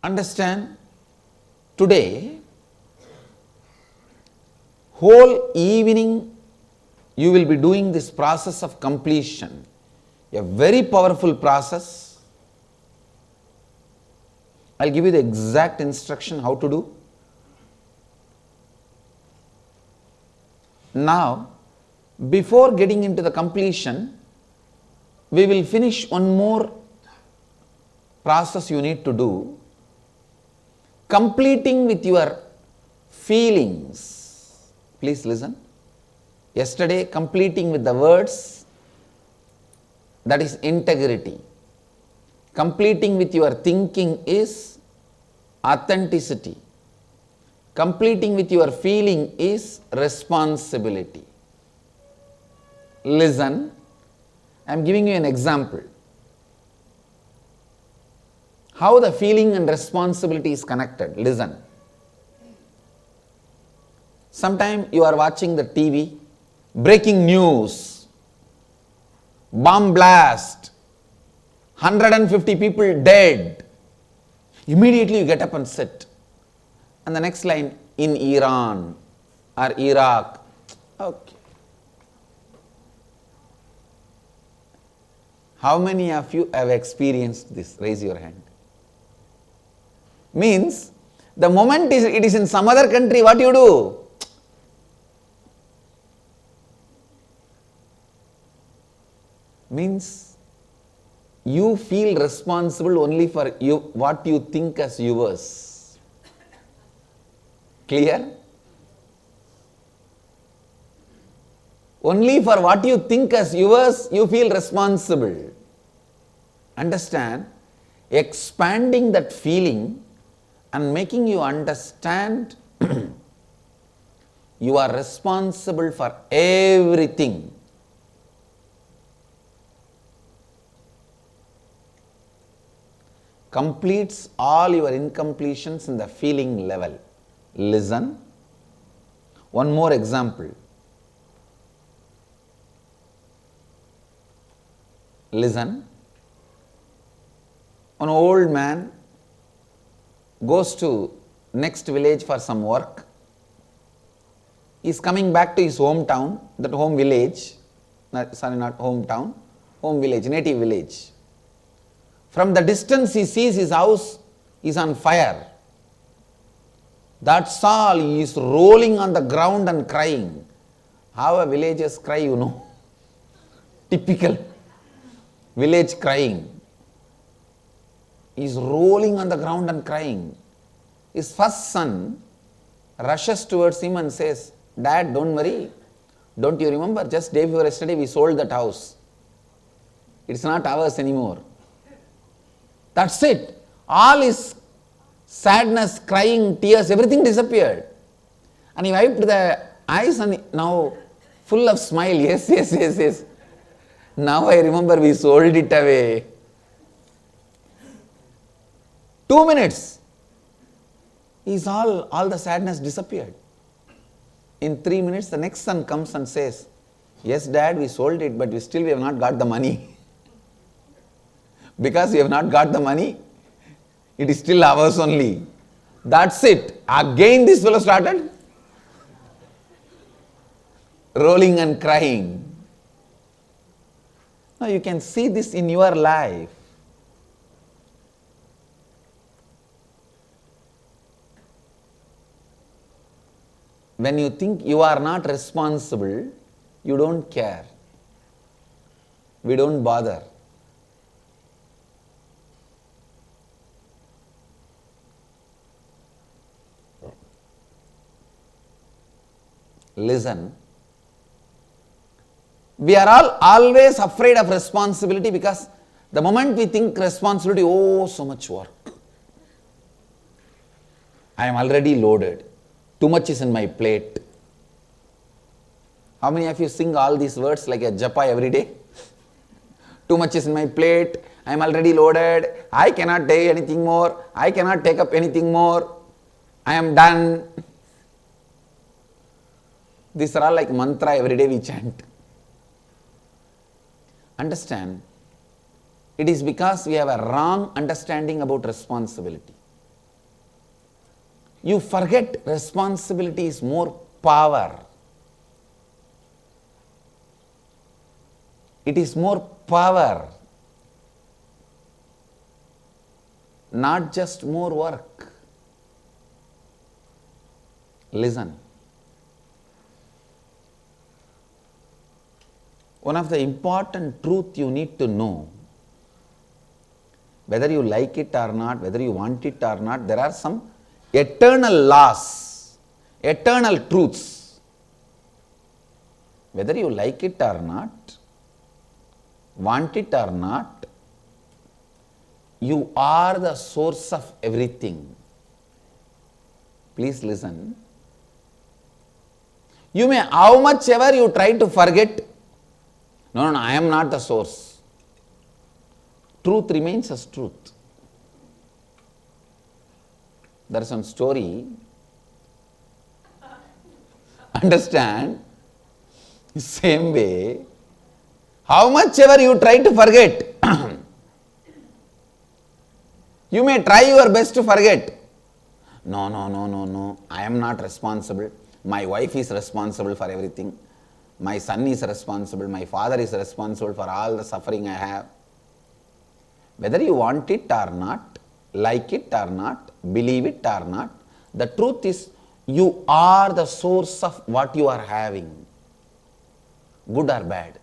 Understand, today, whole evening you will be doing this process of completion, a very powerful process. I'll give you the exact instruction how to do. Now, before getting into the completion, we will finish one more process you need to do, completing with your feelings. Please listen. Yesterday, completing with the words, that is integrity. Completing with your thinking is authenticity. Completing with your feeling is responsibility. Listen, I am giving you an example. How the feeling and responsibility is connected. Listen. Sometime you are watching the TV, breaking news, bomb blast, 150 people dead. Immediately you get up and sit. And the next line, in Iran or Iraq. Okay. How many of you have experienced this? Raise your hand. Means, the moment it is in some other country, what you do? Means, you feel responsible only for you, what you think as yours. Clear? Only for what you think as yours, you feel responsible. Understand? Expanding that feeling and making you understand you are responsible for everything. Completes all your incompletions in the feeling level. Listen. One more example. Listen. An old man goes to next village for some work. He is coming back to his hometown, that home village, not hometown, home village, native village. From the distance he sees his house is on fire. That's all, he is rolling on the ground and crying. How a villagers cry, you know. Typical village crying. He is rolling on the ground and crying. His first son rushes towards him and says, Dad, don't worry. Don't you remember, just day before yesterday we sold that house. It's not ours anymore. That's it. All his sadness, crying, tears, everything disappeared. And he wiped the eyes and now full of smile. Yes. Now I remember we sold it away. 2 minutes. All the sadness disappeared. In 3 minutes, the next son comes and says, yes, Dad, we sold it, but we have not got the money. Because we have not got the money, it is still ours only. That's it. Again this fellow started rolling and crying. Now you can see this in your life. When you think you are not responsible, you don't care. We don't bother. Listen. We are all always afraid of responsibility because the moment we think responsibility, oh, so much work. I am already loaded. Too much is in my plate. How many of you sing all these words like a japa every day? Too much is in my plate. I am already loaded. I cannot take anything more. I cannot take up anything more. I am done. These are all like mantra, every day we chant. Understand? It is because we have a wrong understanding about responsibility. You forget responsibility is more power. It is more power, not just more work. Listen. One of the important truth you need to know, whether you like it or not, whether you want it or not, there are some eternal laws, eternal truths. Whether you like it or not, want it or not, you are the source of everything. Please listen. You may, how much ever you try to forget, no, I am not the source. Truth remains as truth. There is some story. Understand? Same way, how much ever you try to forget, you may try your best to forget. No, I am not responsible. My wife is responsible for everything. My son is responsible. My father is responsible for all the suffering I have. Whether you want it or not, like it or not, believe it or not, the truth is you are the source of what you are having, good or bad.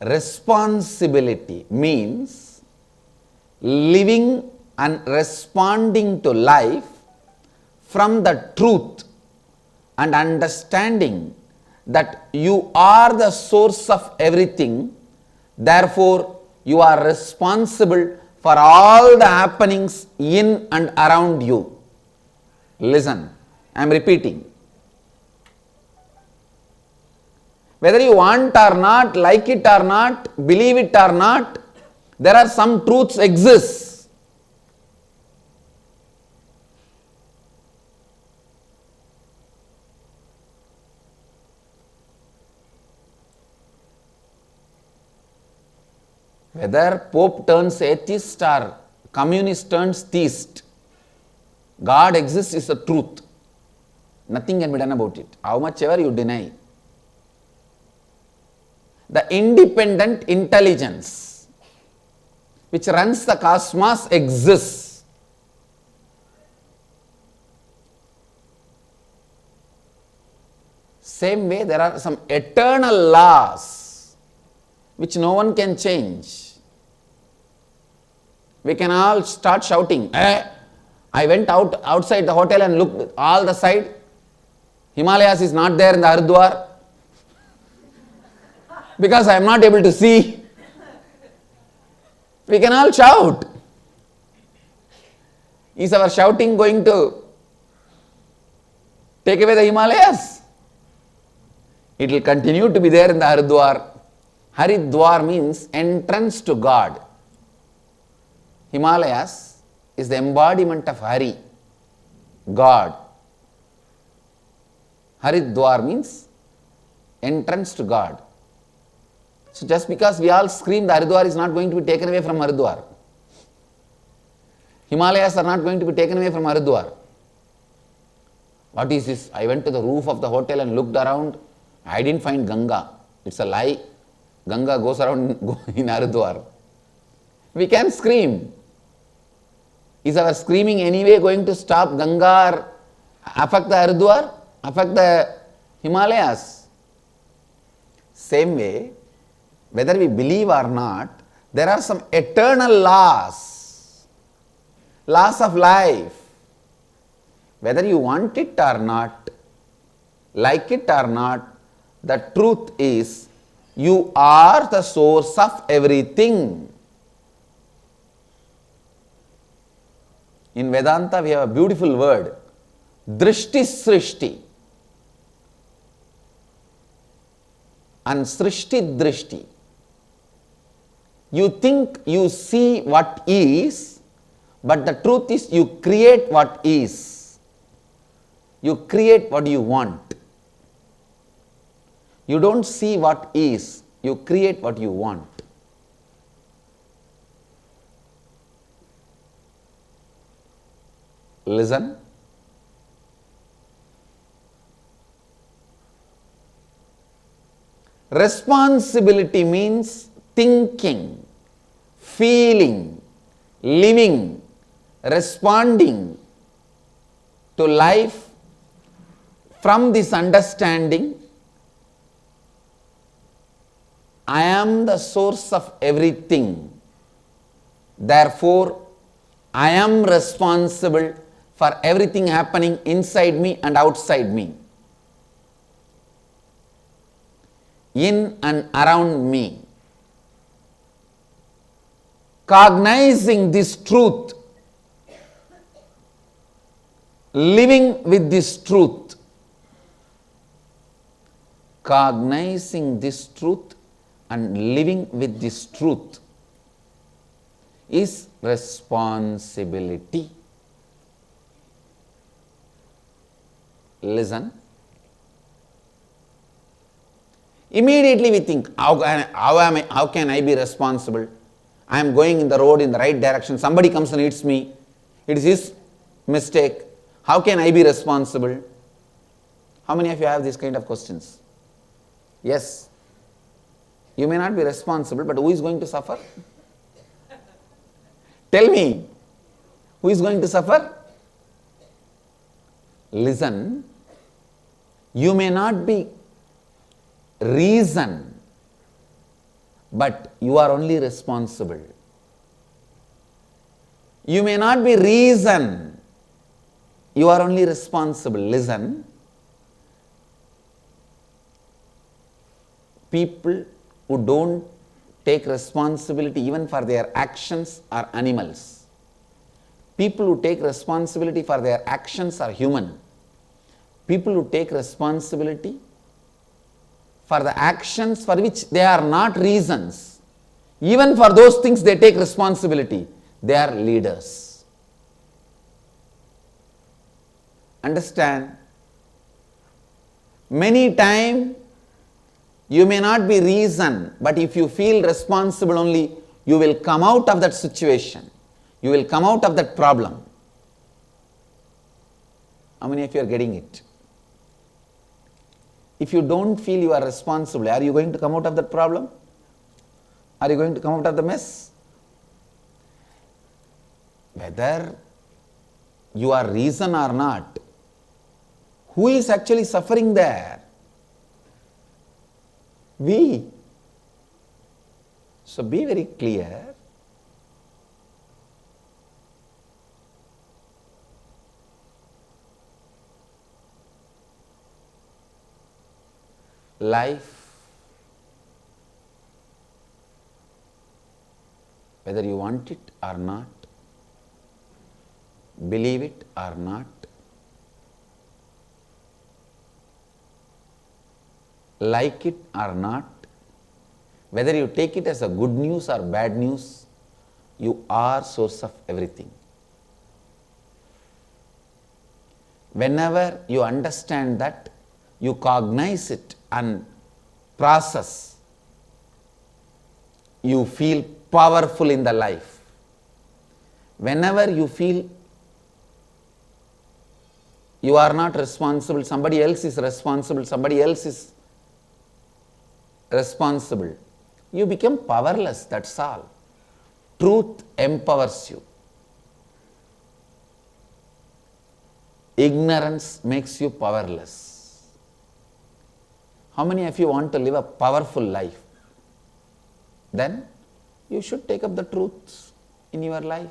Responsibility means living and responding to life from the truth and understanding that you are the source of everything, therefore you are responsible for all the happenings in and around you. Listen, I am repeating. Whether you want or not, like it or not, believe it or not, there are some truths exist. Whether Pope turns atheist or communist turns theist, God exists is the truth. Nothing can be done about it, how much ever you deny. The independent intelligence which runs the cosmos exists. Same way, there are some eternal laws which no one can change. We can all start shouting, I went outside the hotel and looked all the side. Himalayas is not there in the Haridwar because I am not able to see. We can all shout. Is our shouting going to take away the Himalayas? It will continue to be there in the Haridwar. Haridwar means entrance to God. Himalayas is the embodiment of Hari, God. Haridwar means entrance to God. So just because we all scream, the Haridwar is not going to be taken away from Haridwar. Himalayas are not going to be taken away from Haridwar. What is this? I went to the roof of the hotel and looked around. I didn't find Ganga. It's a lie. Ganga goes around in Haridwar. We can scream. Is our screaming anyway going to stop Ganga or affect the Haridwar? Affect the Himalayas? Same way, whether we believe or not, there are some eternal laws, laws of life. Whether you want it or not, like it or not, the truth is you are the source of everything. In Vedanta, we have a beautiful word, Drishti Srishti and Srishti Drishti. You think you see what is, But the truth is, you create what is. You create what you want. You don't see what is. You create what you want. Listen. Responsibility means thinking, feeling, living, responding to life from this understanding. I am the source of everything. Therefore, I am responsible for everything happening inside me and outside me, in and around me. Cognizing this truth, living with this truth, cognizing this truth and living with this truth is responsibility. Listen. Immediately we think, how can I be responsible? I am going in the road in the right direction. Somebody comes and hits me. It is his mistake. How can I be responsible? How many of you have these kind of questions? Yes. You may not be responsible, but who is going to suffer? Tell me, who is going to suffer? Listen, you may not be reason, but you are only responsible. You may not be reason, you are only responsible. Listen, people who don't take responsibility even for their actions are animals. People who take responsibility for their actions are human. People who take responsibility for the actions for which they are not reasons, even for those things they take responsibility, they are leaders. Understand? Many times you may not be reason, but if you feel responsible only, you will come out of that situation. You will come out of that problem. How many of you are getting it? If you don't feel you are responsible, are you going to come out of that problem? Are you going to come out of the mess? Whether you are reason or not, who is actually suffering there? We. So be very clear. Life, whether you want it or not, believe it or not, like it or not, whether you take it as a good news or bad news, you are source of everything. Whenever you understand that, you cognize it and process, you feel powerful in the life. Whenever you feel you are not responsible, somebody else is responsible, you become powerless, that's all. Truth empowers you. Ignorance makes you powerless. How many of you want to live a powerful life? Then you should take up the truth in your life.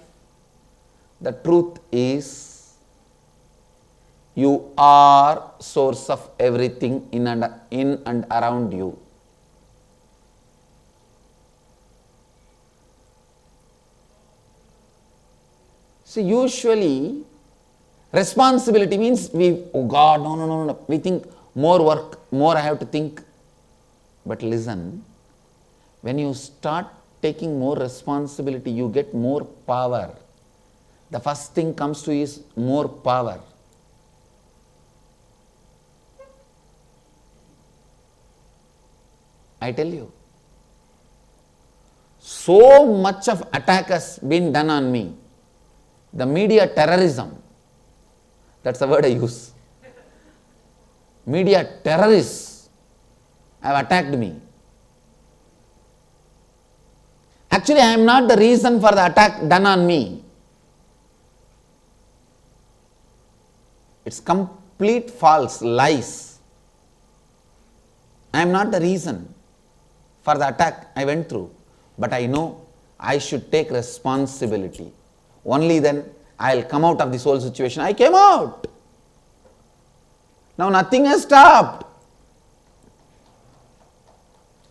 The truth is, you are source of everything in and around you. So usually, responsibility means oh God, no. We think more work, more I have to think. But listen, when you start taking more responsibility, you get more power. the first thing comes to is more power. I tell you, so much of attack has been done on me. The media terrorism, that's the word I use. Media terrorists have attacked me. Actually, I am not the reason for the attack done on me. It's complete false, lies. I am not the reason for the attack I went through. But I know I should take responsibility. Only then I will come out of this whole situation. I came out. Now nothing has stopped.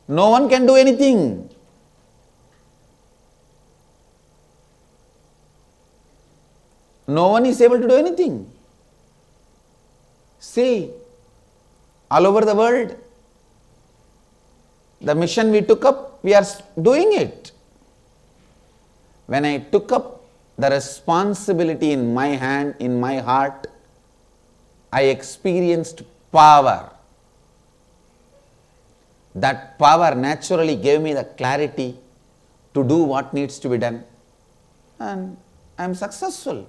No one can do anything. No one is able to do anything. See, all over the world, the mission we took up, we are doing it. When I took up the responsibility in my hand, in my heart, I experienced power. That power naturally gave me the clarity to do what needs to be done, and I am successful.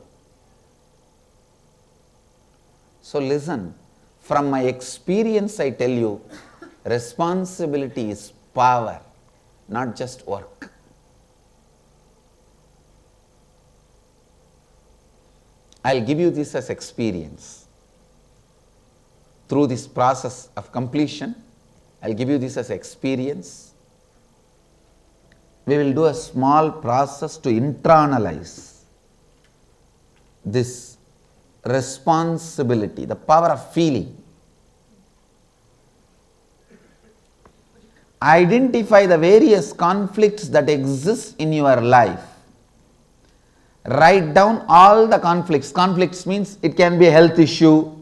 So listen, from my experience I tell you, responsibility is power, not just work. I'll give you this as experience. Through this process of completion, I'll give you this as experience. We will do a small process to internalize this responsibility, the power of feeling. Identify the various conflicts that exist in your life. Write down all the conflicts. Conflicts means it can be a health issue,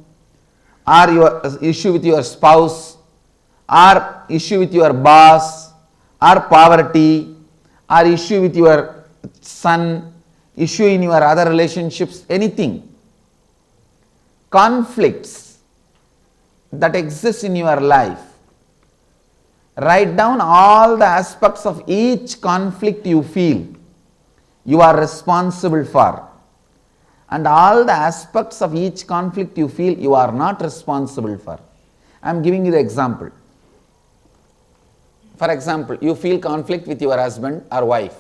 or your issue with your spouse, or issue with your boss, or poverty, or issue with your son, issue in your other relationships, anything. Conflicts that exist in your life. Write down all the aspects of each conflict you feel you are responsible for, and all the aspects of each conflict you feel you are not responsible for. I am giving you the example. For example, you feel conflict with your husband or wife.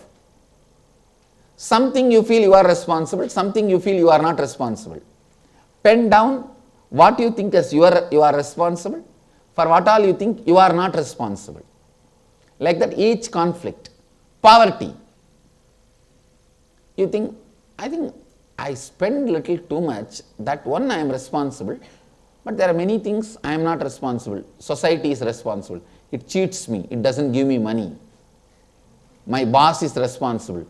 Something you feel you are responsible, something you feel you are not responsible. Pen down what you think as you are responsible, for what all you think you are not responsible. Like that, each conflict. Poverty. You think, I think I spend little too much, that one I am responsible, but there are many things I am not responsible. Society is responsible. It cheats me, it doesn't give me money. My boss is responsible.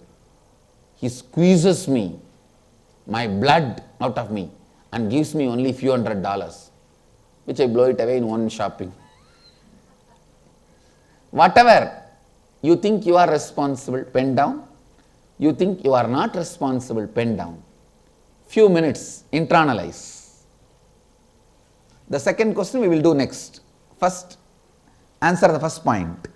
He squeezes me, my blood out of me, and gives me only few $100s, which I blow it away in one shopping. Whatever you think you are responsible, pen down. You think you are not responsible, pen down. Few minutes, internalize. The second question we will do next. First, answer the first point.